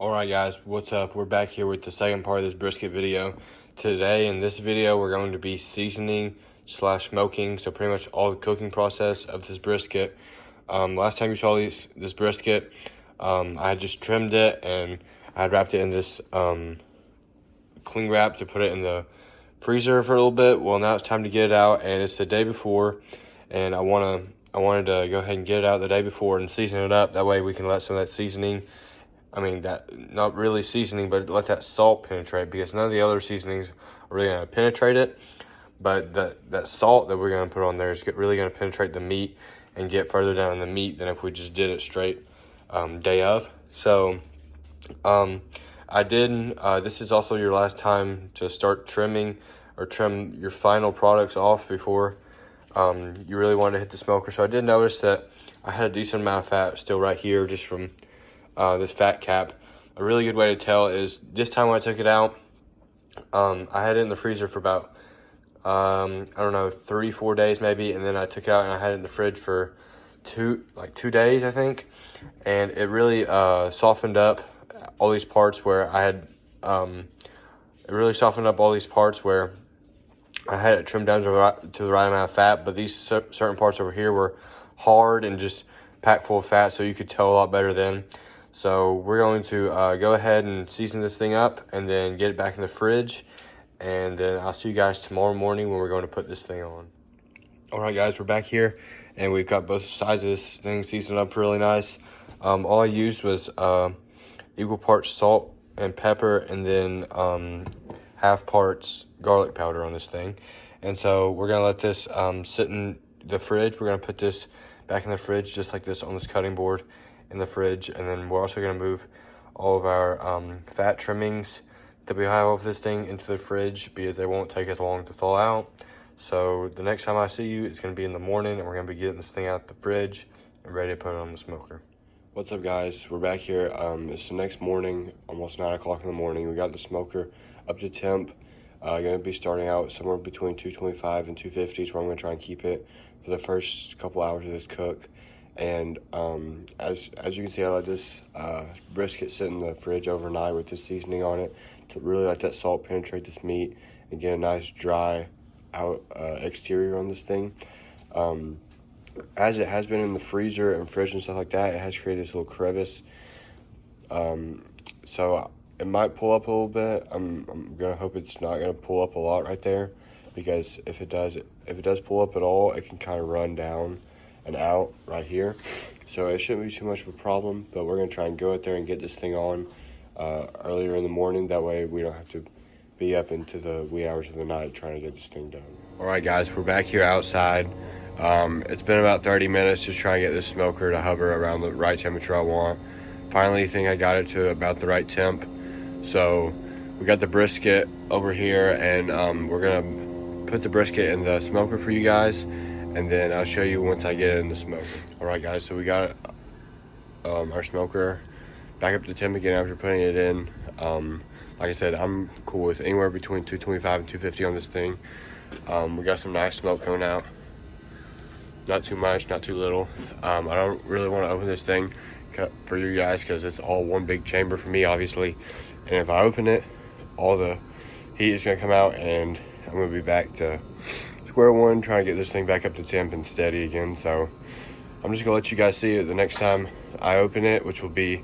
Alright guys, what's up? We're back here with the second part of this brisket video. Today in this video we're going to be seasoning / smoking, so pretty much all the cooking process of this brisket. Last time you saw this brisket, I had just trimmed it and I had wrapped it in this cling wrap to put it in the freezer for a little bit. Well, now it's time to get it out, and it's the day before, and I wanted to go ahead and get it out the day before and season it up. That way we can let some of that seasoning, that not really seasoning, but let that salt penetrate, because none of the other seasonings are really going to penetrate it. But that salt that we're going to put on there is really going to penetrate the meat and get further down in the meat than if we just did it straight day of. So this is also your last time to start trimming or trim your final products off before you really want to hit the smoker. So I did notice that I had a decent amount of fat still right here just from this fat cap. A really good way to tell is this time when I took it out, I had it in the freezer for about, I don't know, 3-4 days maybe, and then I took it out and I had it in the fridge for 2 days, I think, and it really softened up all these parts where I had, it trimmed down to the right amount of fat, but these certain parts over here were hard and just packed full of fat, so you could tell a lot better then. So we're going to go ahead and season this thing up and then get it back in the fridge, and then I'll see you guys tomorrow morning when we're going to put this thing on. Alright guys, we're back here and we've got both sides of this thing seasoned up really nice. All I used was equal parts salt and pepper, and then half parts garlic powder on this thing. And so we're gonna let this sit in the fridge. We're gonna put this back in the fridge just like this on this cutting board in the fridge, and then we're also gonna move all of our fat trimmings that we have off this thing into the fridge, because they won't take as long to thaw out. So the next time I see you, it's gonna be in the morning, and we're gonna be getting this thing out the fridge and ready to put it on the smoker. What's up guys, we're back here. It's the next morning, almost 9 o'clock in the morning. We got the smoker up to temp. Gonna be starting out somewhere between 225 and 250 is where I'm gonna try and keep it for the first couple hours of this cook. And as you can see, I let this brisket sit in the fridge overnight with this seasoning on it to really let that salt penetrate this meat and get a nice dry out exterior on this thing. As it has been in the freezer and fridge and stuff like that, it has created this little crevice. So it might pull up a little bit. I'm gonna hope it's not gonna pull up a lot right there, because if it does pull up at all, it can kind of run down and out right here. So it shouldn't be too much of a problem, but we're gonna try and go out there and get this thing on earlier in the morning. That way we don't have to be up into the wee hours of the night trying to get this thing done. All right guys, we're back here outside. It's been about 30 minutes just trying to get this smoker to hover around the right temperature I want. Finally, I think I got it to about the right temp. So we got the brisket over here, and we're gonna put the brisket in the smoker for you guys, and then I'll show you once I get it in the smoker. All right guys, so we got our smoker back up to temp again after putting it in. Like I said, I'm cool with anywhere between 225 and 250 on this thing. We got some nice smoke coming out. Not too much, not too little. I don't really want to open this thing for you guys because it's all one big chamber for me, obviously. And if I open it, all the heat is going to come out, and I'm going to be back to square one trying to get this thing back up to temp and steady again. So I'm just going to let you guys see it the next time I open it, which will be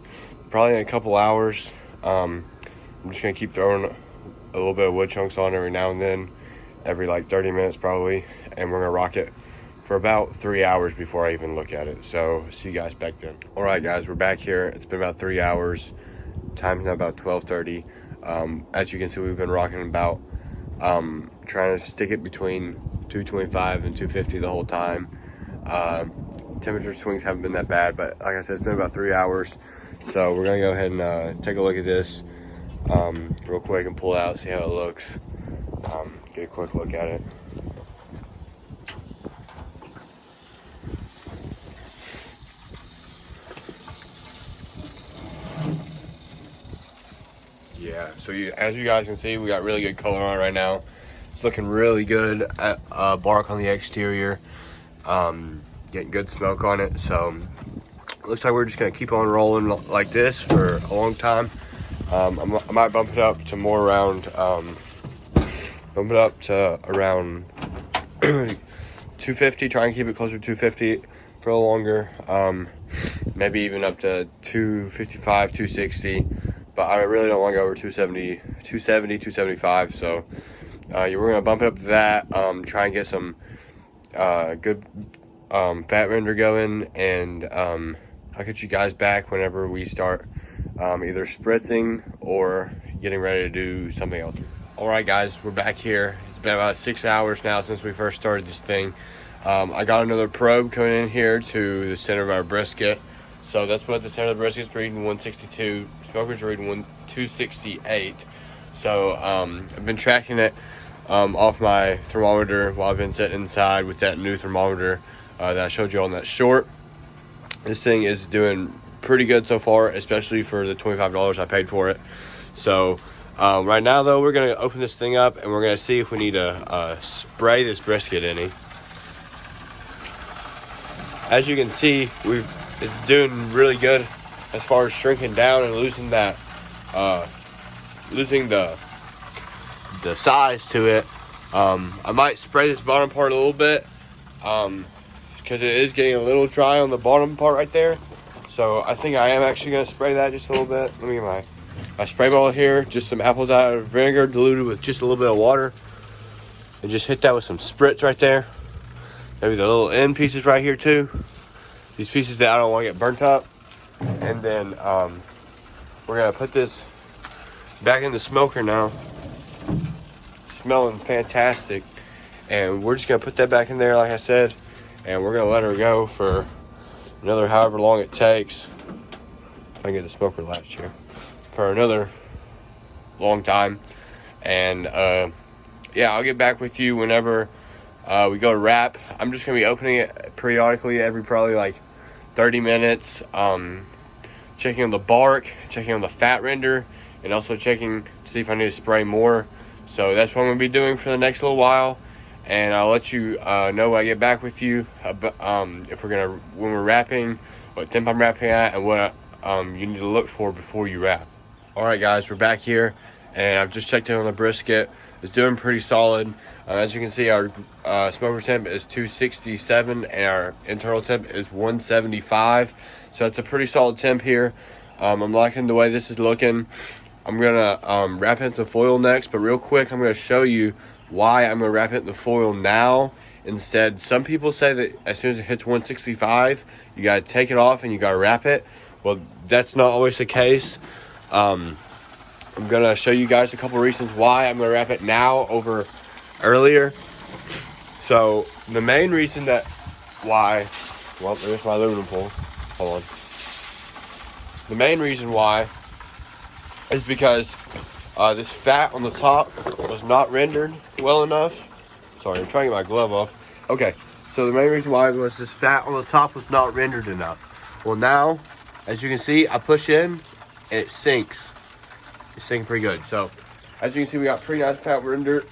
probably in a couple hours. I'm just going to keep throwing a little bit of wood chunks on every now and then, every like 30 minutes probably, and we're going to rock it for about 3 hours before I even look at it. So see you guys back then. All right guys, we're back here. It's been about 3 hours. Time's now about 12:30. As you can see, we've been rocking about trying to stick it between 225 and 250 the whole time. Temperature swings haven't been that bad, but like I said, it's been about 3 hours. So we're gonna go ahead and take a look at this real quick and pull it out, see how it looks. Get a quick look at it. Yeah, so as you guys can see, we got really good color on it right now. It's looking really good at bark on the exterior. Getting good smoke on it. So looks like we're just gonna keep on rolling like this for a long time. I might bump it up to more around, bump it up to around 250. Try and keep it closer to 250 for a little longer. Maybe even up to 255, 260. But I really don't want to go over 275. So we're gonna bump it up to that. Try and get some good fat render going, and I'll get you guys back whenever we start either spritzing or getting ready to do something else. All right, guys, we're back here. It's been about 6 hours now since we first started this thing. I got another probe coming in here to the center of our brisket. So that's what the center of the brisket is reading, 162. Smoker's reading 268. So I've been tracking it off my thermometer while I've been sitting inside with that new thermometer that I showed you on that short. This thing is doing pretty good so far, especially for the $25 I paid for it. So right now, though, we're going to open this thing up and we're going to see if we need to spray this brisket any. As you can see, it's doing really good as far as shrinking down and losing that, losing the size to it. I might spray this bottom part a little bit because it is getting a little dry on the bottom part right there. So I think I am actually going to spray that just a little bit. Let me get my spray bottle here. Just some apple cider vinegar diluted with just a little bit of water. And just hit that with some spritz right there. Maybe the little end pieces right here too. These pieces that I don't want to get burnt up. And then we're going to put this back in the smoker now. Smelling fantastic. And we're just going to put that back in there like I said. And we're going to let her go for another however long it takes. If I can get the smoker latch here. For another long time. And yeah, I'll get back with you whenever we go to wrap. I'm just going to be opening it periodically every probably like 30 minutes. Checking on the bark, checking on the fat render, and also checking to see if I need to spray more. So that's what I'm going to be doing for the next little while. And I'll let you know when I get back with you if when we're wrapping, what temp I'm wrapping at, and what you need to look for before you wrap. All right, guys, we're back here, and I've just checked in on the brisket. It's doing pretty solid. As you can see, our smoker temp is 267, and our internal temp is 175. So it's a pretty solid temp here. I'm liking the way this is looking. I'm gonna wrap it in the foil next, but real quick, I'm gonna show you why I'm going to wrap it in the foil now instead. Some people say that as soon as it hits 165, you got to take it off and you got to wrap it. Well, that's not always the case. I'm going to show you guys a couple reasons why I'm going to wrap it now over earlier. So the main reason why, well, there's my aluminum foil. Hold on. The main reason why is because this fat on the top was not rendered well enough. Sorry, I'm trying to get my glove off. Okay, so the main reason why was this fat on the top was not rendered enough. Well, now, as you can see, I push in and it sinks. It's sinking pretty good. So, as you can see, we got pretty nice fat render.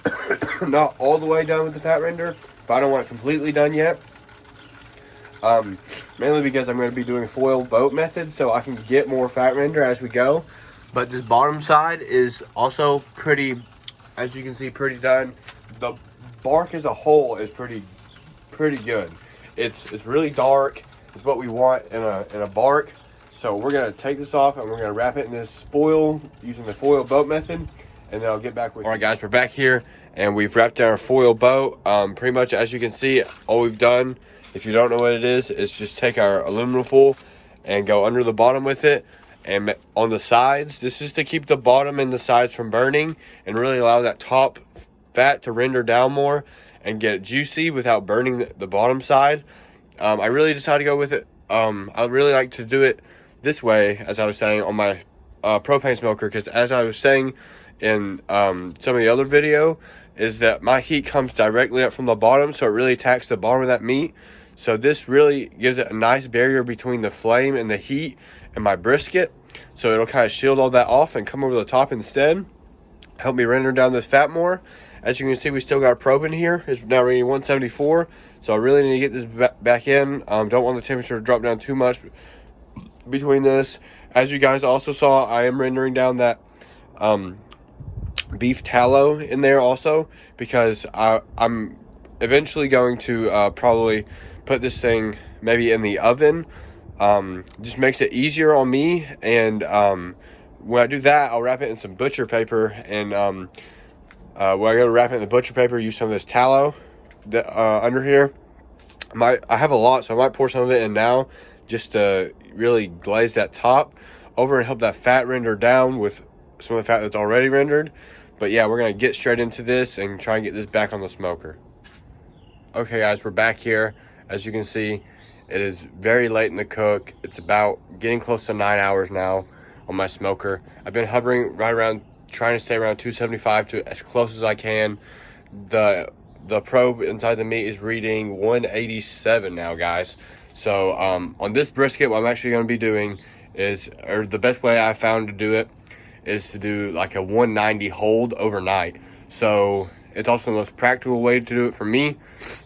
Not all the way done with the fat render, but I don't want it completely done yet. Mainly because I'm going to be doing foil boat method, so I can get more fat render as we go. But this bottom side is also pretty, as you can see, pretty done. The bark as a whole is pretty good. It's really dark. It's what we want in a bark. So we're gonna take this off and we're gonna wrap it in this foil using the foil boat method, and then I'll get back with you. All right, guys, we're back here and we've wrapped down our foil boat. Pretty much, as you can see, all we've done, if you don't know what it is just take our aluminum foil and go under the bottom with it. And on the sides, this is to keep the bottom and the sides from burning and really allow that top fat to render down more and get juicy without burning the bottom side. I really decided to go with it. I really like to do it this way, as I was saying, on my propane smoker, because as I was saying in some of the other video, is that my heat comes directly up from the bottom, so it really attacks the bottom of that meat. So this really gives it a nice barrier between the flame and the heat and my brisket, so it'll kind of shield all that off and come over the top instead, help me render down this fat more. As you can see, we still got a probe in here. It's now reading 174, so I really need to get this back in. Don't want the temperature to drop down too much between this. As you guys also saw, I am rendering down that beef tallow in there also, because I'm eventually going to probably put this thing maybe in the oven. Just makes it easier on me, and when I do that, I'll wrap it in some butcher paper, and when I go to wrap it in the butcher paper, use some of this tallow that under here. I have a lot, so I might pour some of it in now just to really glaze that top over and help that fat render down with some of the fat that's already rendered. But yeah, we're going to get straight into this and try and get this back on the smoker. Okay guys, we're back here. As you can see, it is very late in the cook. It's about getting close to 9 hours now on my smoker. I've been hovering right around, trying to stay around 275 to as close as I can. The probe inside the meat is reading 187 now, guys. So on this brisket, what I'm actually going to be doing is, or the best way I found to do it is to do like a 190 hold overnight. So it's also the most practical way to do it for me,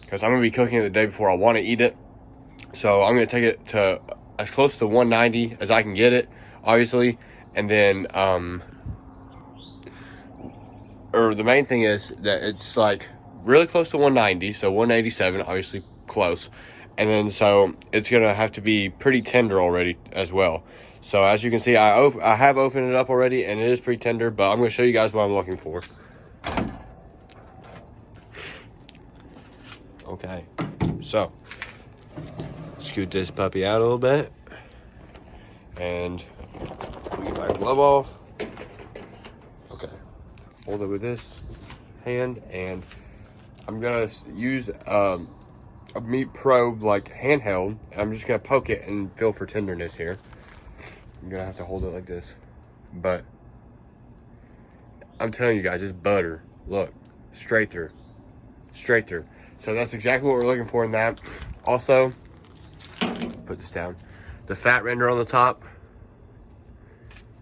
because I'm going to be cooking it the day before I want to eat it. So I'm going to take it to as close to 190 as I can get it, obviously. And then, or the main thing is that it's like really close to 190, so 187, obviously close. And then so it's gonna have to be pretty tender already as well. So as you can see, I have opened it up already, and it is pretty tender, but I'm gonna show you guys what I'm looking for. Okay, so scoot this puppy out a little bit, and get my glove off. Okay, hold it with this hand, and I'm gonna use a meat probe, like handheld, and I'm just gonna poke it and feel for tenderness here. I'm gonna have to hold it like this, but I'm telling you guys, it's butter. Look, straight through, straight through. So that's exactly what we're looking for in that. Also, put this down. The fat render on the top,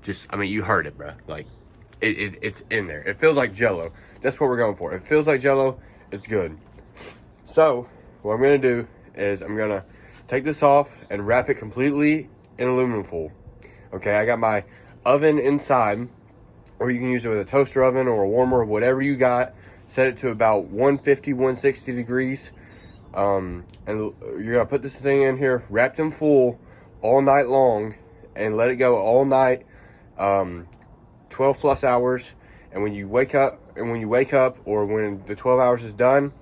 just, I mean, you heard it, bro. Like, it's in there. It feels like Jell-O. That's what we're going for. It feels like Jell-O. It's good. So what I'm gonna do is I'm gonna take this off and wrap it completely in aluminum foil. Okay, I got my oven inside, or you can use it with a toaster oven or a warmer, whatever you got. Set it to about 150, 160 degrees. And you're gonna put this thing in here, wrapped in foil all night long, and let it go all night, 12 plus hours. And when you wake up, or when the 12 hours is done,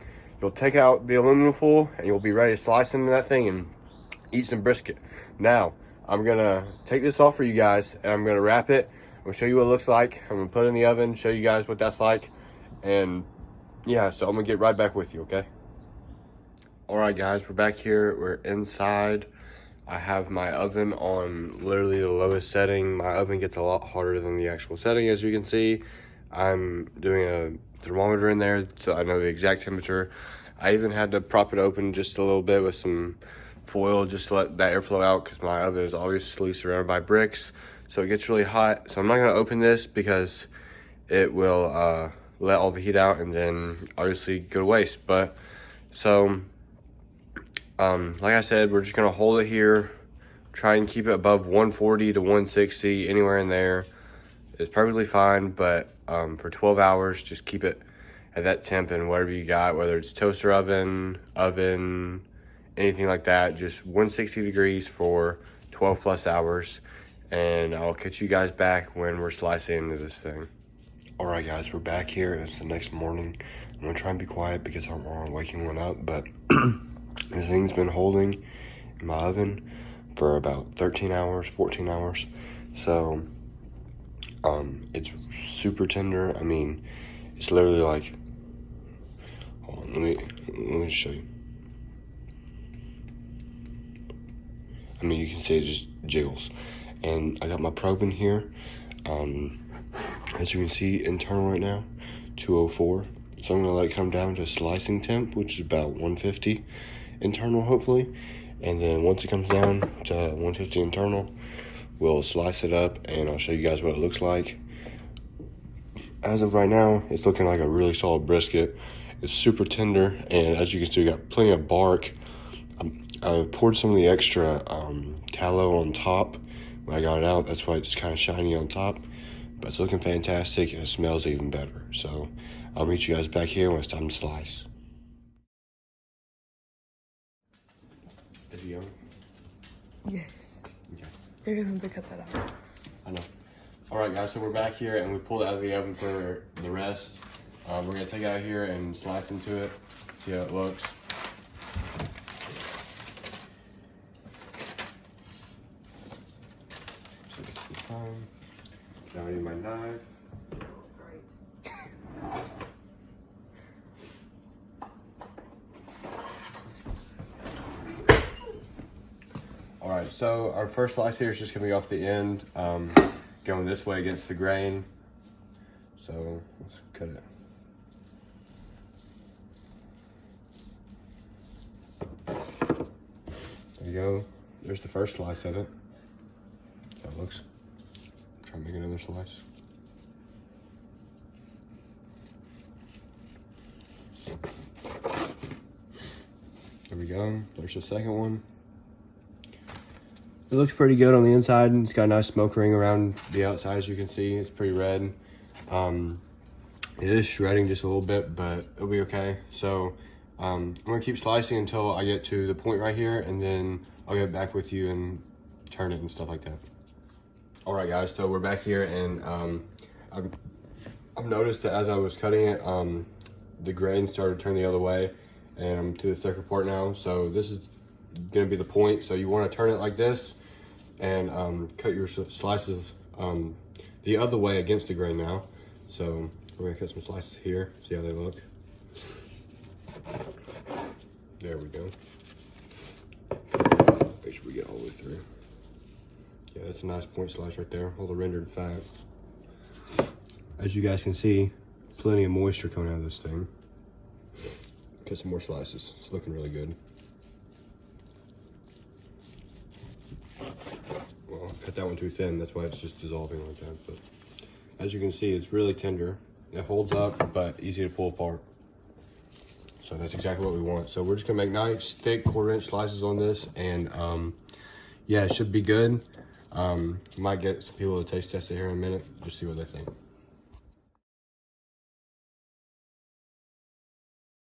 you'll take out the aluminum foil and you'll be ready to slice into that thing and eat some brisket. Now, I'm gonna take this off for you guys, and I'm gonna wrap it. I'm gonna show you what it looks like. I'm gonna put it in the oven, show you guys what that's like. And yeah, so I'm gonna get right back with you, okay? All right, guys, we're back here. We're inside. I have my oven on literally the lowest setting. My oven gets a lot hotter than the actual setting, as you can see. I'm doing a thermometer in there so I know the exact temperature. I even had to prop it open just a little bit with some foil just to let that airflow out, because my oven is obviously surrounded by bricks, so it gets really hot. So I'm not going to open this because it will let all the heat out and then obviously go to waste. But so like I said, we're just going to hold it here, try and keep it above 140 to 160, anywhere in there is perfectly fine. But for 12 hours, just keep it at that temp, and whatever you got, whether it's toaster oven, anything like that, just 160 degrees for 12 plus hours. And I'll catch you guys back when we're slicing into this thing. All right, guys, we're back here. It's the next morning. I'm gonna try and be quiet because I'm waking one up, but this thing's been holding in my oven for about 13 hours, 14 hours. So it's super tender. I mean, it's literally like, hold on, let me show you. I mean, you can see it just jiggles. And I got my probe in here. As you can see, internal right now, 204. So I'm gonna let it come down to slicing temp, which is about 150 internal, hopefully. And then once it comes down to 150 internal, we'll slice it up, and I'll show you guys what it looks like. As of right now, it's looking like a really solid brisket. It's super tender, and as you can see, we got plenty of bark. I poured some of the extra tallow on top when I got it out. That's why it's kind of shiny on top. but it's looking fantastic and it smells even better. So I'll meet you guys back here when it's time to slice. Is it yummy? Yes. Okay. You're gonna have to cut that out. I know. All right, guys, so we're back here and we pulled it out of the oven for the rest. We're gonna take it out of here and slice into it, see how it looks. So get some time. Now I need my knife. All right, so our first slice here is just gonna be off the end, going this way against the grain. So let's cut it. There you go. There's the first slice of it. How it looks. Try and make another slice. There we go. There's the second one. It looks pretty good on the inside. It's got a nice smoke ring around the outside, as you can see. It's pretty red. It is shredding just a little bit, but it'll be okay. So I'm gonna keep slicing until I get to the point right here, and then I'll get back with you and turn it and stuff like that. All right, guys, so we're back here, and I've noticed that as I was cutting it, the grain started to turn the other way, and I'm to the thicker part now. So this is gonna be the point. So you wanna turn it like this and cut your slices the other way against the grain now. So we're gonna cut some slices here, see how they look. There we go. Make sure we get all the way through. Yeah, that's a nice point slice right there, all the rendered fat. As you guys can see, plenty of moisture coming out of this thing. Cut some more slices, it's looking really good. Well, cut that one too thin, that's why it's just dissolving like that. But as you can see, it's really tender. It holds up, but easy to pull apart. So that's exactly what we want. So we're just gonna make nice, thick, 1/4-inch slices on this, and yeah, it should be good. Might get some people to taste test it here in a minute, just see what they think.